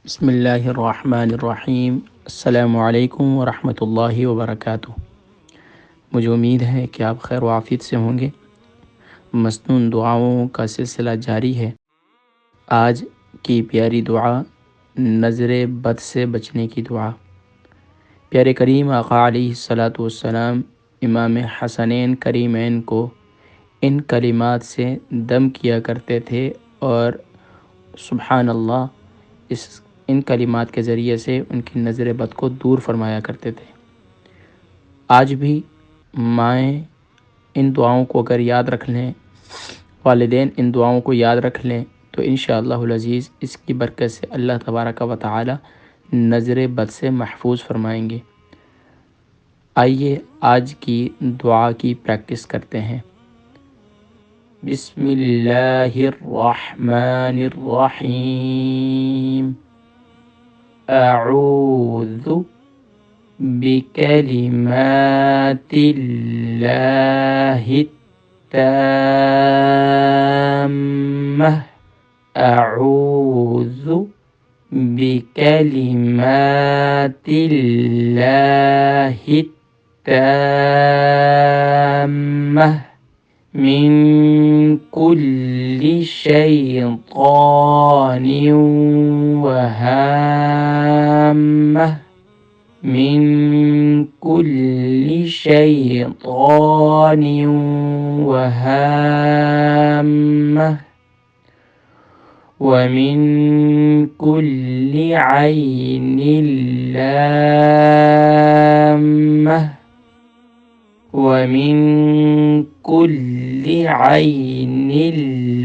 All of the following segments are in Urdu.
بسم اللہ الرحمن الرحیم۔ السلام علیکم ورحمۃ اللہ وبرکاتہ۔ مجھے امید ہے کہ آپ خیر و عافیت سے ہوں گے۔ مسنون دعاؤں کا سلسلہ جاری ہے۔ آج کی پیاری دعا نظر بد سے بچنے کی دعا۔ پیارے کریم آقا علیہ الصلاۃ والسلام امام حسنین کریمین کو ان کلمات سے دم کیا کرتے تھے اور سبحان اللہ ان کلمات کے ذریعے سے ان کی نظر بد کو دور فرمایا کرتے تھے۔ آج بھی مائیں ان دعاؤں کو اگر یاد رکھ لیں، والدین ان دعاؤں کو یاد رکھ لیں تو انشاءاللہ العزیز اس کی برکت سے اللہ تبارک و تعالی نظر بد سے محفوظ فرمائیں گے۔ آئیے آج کی دعا کی پریکٹس کرتے ہیں۔ بسم اللہ الرحمن الرحیم۔ اعوذ بکلمات اللہ التامہ۔ اعوذ بکلمات اللہ التامہ من کل شیطان وہامہ۔ من کل شیطان وہامہ ومن کل عین لامہ ومن کل عین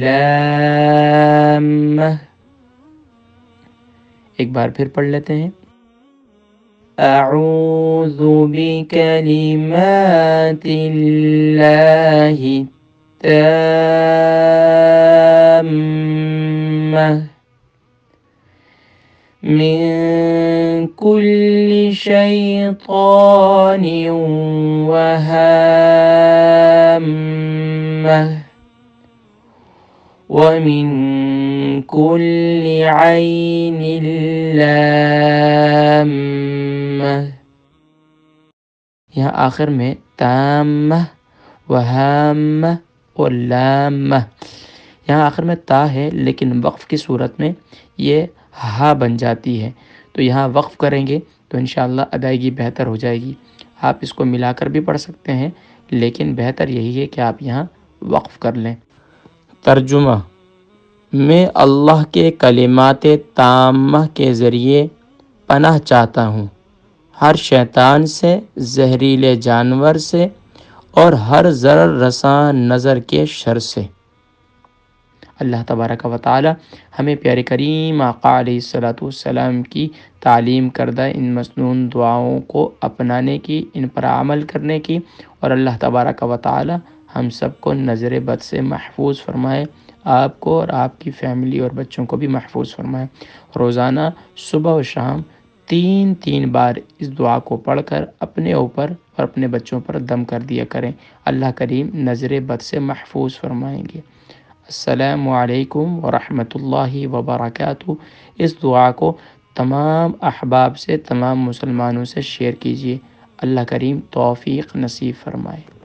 لامہ۔ ایک بار پھر پڑھ لیتے ہیں۔ اعوذ بکلمات اللہ التامہ من کل شیطان وہامہ ومن کل عین لامہ۔ یہاں آخر میں تامہ، وہامہ اور لامہ، یہاں آخر میں تا ہے لیکن وقف کی صورت میں یہ ہا بن جاتی ہے، تو یہاں وقف کریں گے تو انشاءاللہ ادائیگی بہتر ہو جائے گی۔ آپ اس کو ملا کر بھی پڑھ سکتے ہیں لیکن بہتر یہی ہے کہ آپ یہاں وقف کر لیں۔ ترجمہ: میں اللہ کے کلمات تامہ کے ذریعے پناہ چاہتا ہوں ہر شیطان سے، زہریلے جانور سے اور ہر ضرر رساں نظر کے شر سے۔ اللہ تبارک و تعالی ہمیں پیارے کریم آقا علیہ الصلاۃ والسلام کی تعلیم کردہ ان مسنون دعاؤں کو اپنانے کی، ان پر عمل کرنے کی، اور اللہ تبارک و تعالی ہم سب کو نظر بد سے محفوظ فرمائے، آپ کو اور آپ کی فیملی اور بچوں کو بھی محفوظ فرمائے۔ روزانہ صبح و شام 3 بار اس دعا کو پڑھ کر اپنے اوپر اور اپنے بچوں پر دم کر دیا کریں، اللہ کریم نظر بد سے محفوظ فرمائیں گے۔ السلام علیکم ورحمۃ اللہ وبرکاتہ۔ اس دعا کو تمام احباب سے، تمام مسلمانوں سے شیئر کیجیے۔ اللہ کریم توفیق نصیب فرمائے۔